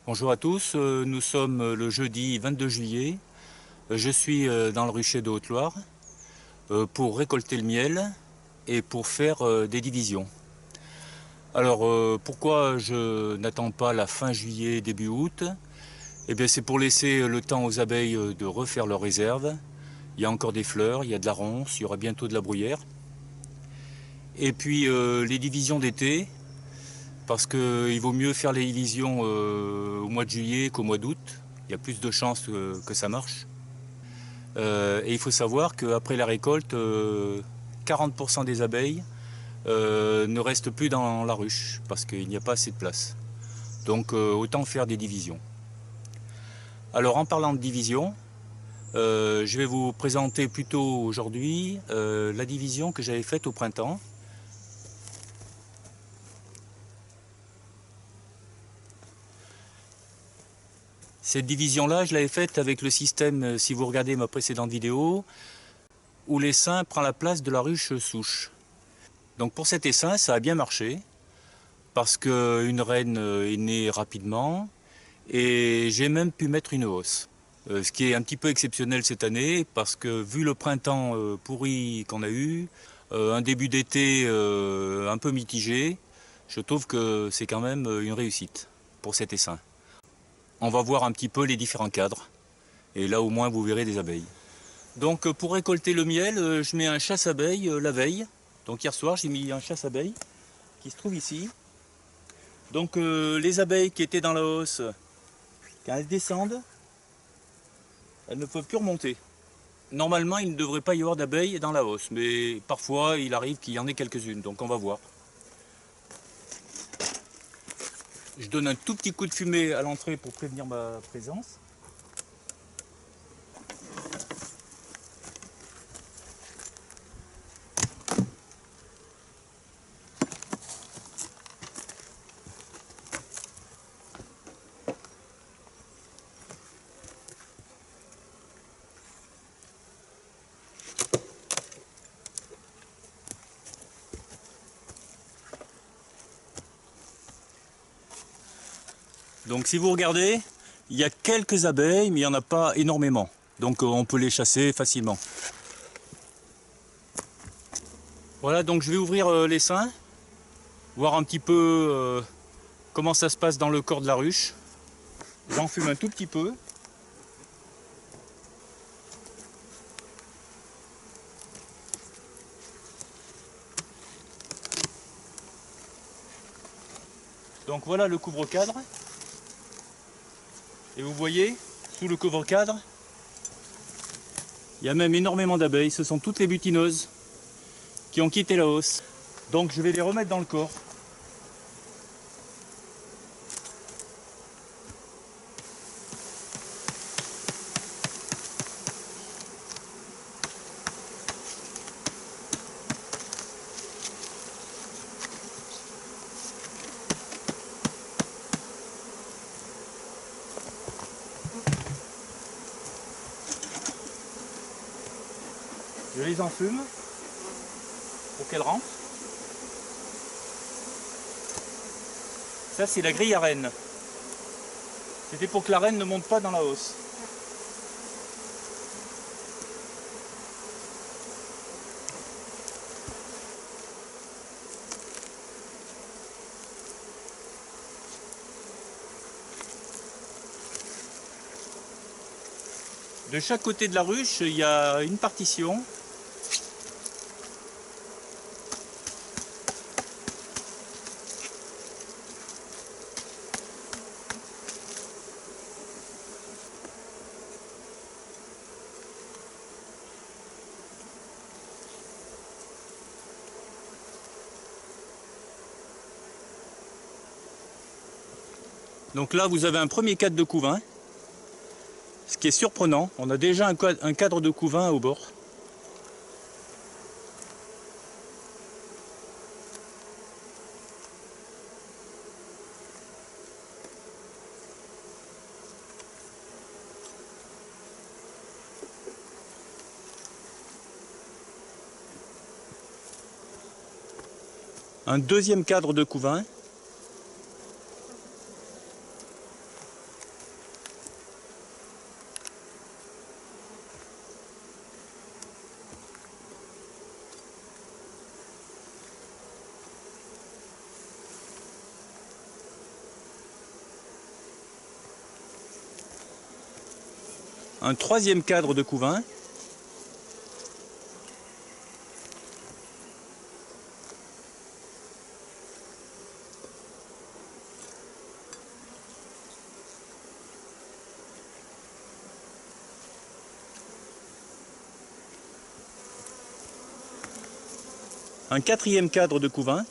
Bonjour à tous, nous sommes le jeudi 22 juillet. Je suis dans le rucher de Haute-Loire pour récolter le miel et pour faire des divisions. Alors pourquoi je n'attends pas la fin juillet, début août? Eh bien c'est pour laisser le temps aux abeilles de refaire leurs réserves. Il y a encore des fleurs, il y a de la ronce, il y aura bientôt de la bruyère. Et puis les divisions d'été, parce qu'il vaut mieux faire les divisions au mois de juillet qu'au mois d'août. Il y a plus de chances que ça marche. Et il faut savoir qu'après la récolte, 40% des abeilles ne restent plus dans la ruche parce qu'il n'y a pas assez de place. Donc autant faire des divisions. Alors en parlant de division, je vais vous présenter plutôt aujourd'hui la division que j'avais faite au printemps. Cette division-là, je l'avais faite avec le système, si vous regardez ma précédente vidéo, où l'essaim prend la place de la ruche souche. Donc pour cet essaim, ça a bien marché, parce qu'une reine est née rapidement, et j'ai même pu mettre une hausse. Ce qui est un petit peu exceptionnel cette année, parce que vu le printemps pourri qu'on a eu, un début d'été un peu mitigé, je trouve que c'est quand même une réussite pour cet essaim. On va voir un petit peu les différents cadres, et là au moins vous verrez des abeilles. Donc pour récolter le miel, je mets un chasse-abeilles la veille. Donc hier soir j'ai mis un chasse-abeilles qui se trouve ici. Donc les abeilles qui étaient dans la hausse, quand elles descendent, elles ne peuvent plus remonter. Normalement il ne devrait pas y avoir d'abeilles dans la hausse, mais parfois il arrive qu'il y en ait quelques-unes, donc on va voir. Je donne un tout petit coup de fumée à l'entrée pour prévenir ma présence. Donc si vous regardez, il y a quelques abeilles, mais il n'y en a pas énormément. Donc on peut les chasser facilement. Voilà, donc je vais ouvrir l'essaim, voir un petit peu comment ça se passe dans le corps de la ruche. J'enfume un tout petit peu. Donc voilà le couvre-cadre. Et vous voyez, sous le couvre-cadre, il y a même énormément d'abeilles. Ce sont toutes les butineuses qui ont quitté la hausse. Donc je vais les remettre dans le corps. Je les enfume pour qu'elles rentrent. Ça c'est la grille à reine. C'était pour que la reine ne monte pas dans la hausse. De chaque côté de la ruche, il y a une partition. Donc là, vous avez un premier cadre de couvain. Ce qui est surprenant, on a déjà un cadre de couvain au bord. Un deuxième cadre de couvain. Un troisième cadre de couvain. Un quatrième cadre de couvain.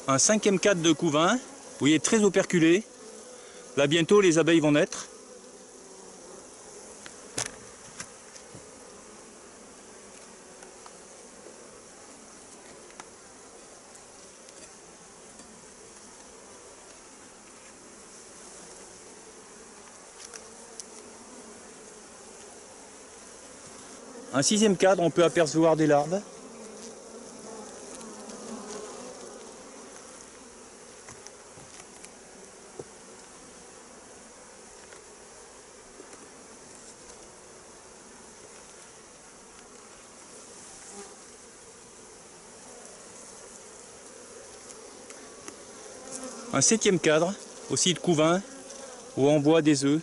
Un cinquième cadre de couvain. Vous voyez, très operculé. Là bientôt les abeilles vont naître. Un sixième cadre, on peut apercevoir des larves. Un septième cadre, aussi de couvain, où on voit des œufs.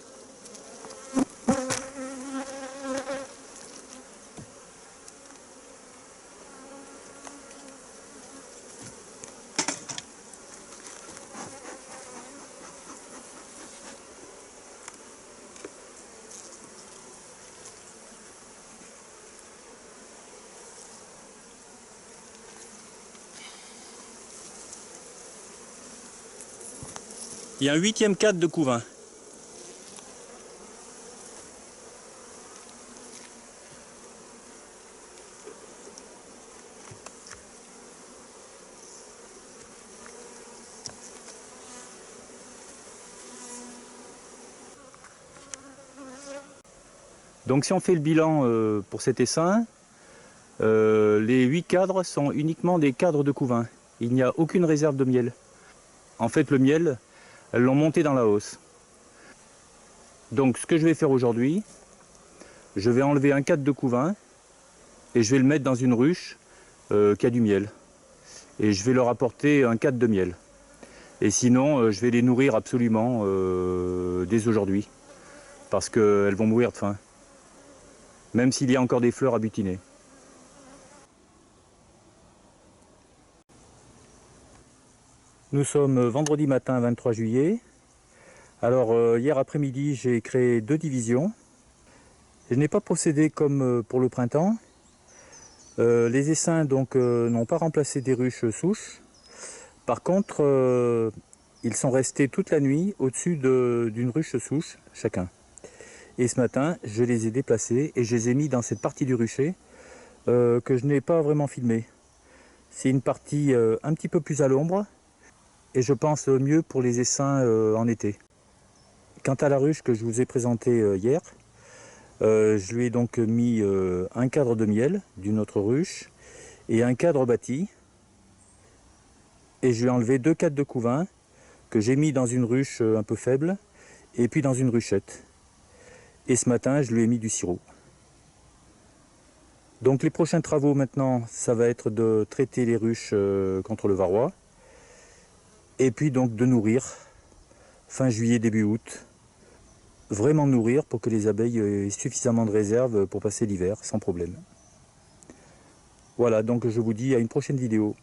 Il y a un huitième cadre de couvain. Donc si on fait le bilan pour cet essaim, les 8 cadres sont uniquement des cadres de couvain. Il n'y a aucune réserve de miel. En fait, le miel, elles l'ont monté dans la hausse. Donc ce que je vais faire aujourd'hui, je vais enlever un cadre de couvain et je vais le mettre dans une ruche qui a du miel. Et je vais leur apporter un cadre de miel. Et sinon, je vais les nourrir absolument dès aujourd'hui. Parce qu'elles vont mourir de faim. Même s'il y a encore des fleurs à butiner. Nous sommes vendredi matin 23 juillet. Alors hier après-midi j'ai créé 2 divisions. Je n'ai pas procédé comme pour le printemps. Les essaims donc n'ont pas remplacé des ruches souches. Par contre ils sont restés toute la nuit au-dessus d'une ruche souche chacun. Et ce matin je les ai déplacés et je les ai mis dans cette partie du rucher que je n'ai pas vraiment filmée. C'est une partie un petit peu plus à l'ombre. Et je pense mieux pour les essaims en été. Quant à la ruche que je vous ai présentée hier, je lui ai donc mis un cadre de miel d'une autre ruche et un cadre bâti. Et je lui ai enlevé 2 cadres de couvain que j'ai mis dans une ruche un peu faible et puis dans une ruchette. Et ce matin, je lui ai mis du sirop. Donc les prochains travaux maintenant, ça va être de traiter les ruches contre le varroa. Et puis donc de nourrir, fin juillet, début août. Vraiment nourrir pour que les abeilles aient suffisamment de réserve pour passer l'hiver sans problème. Voilà, donc je vous dis à une prochaine vidéo.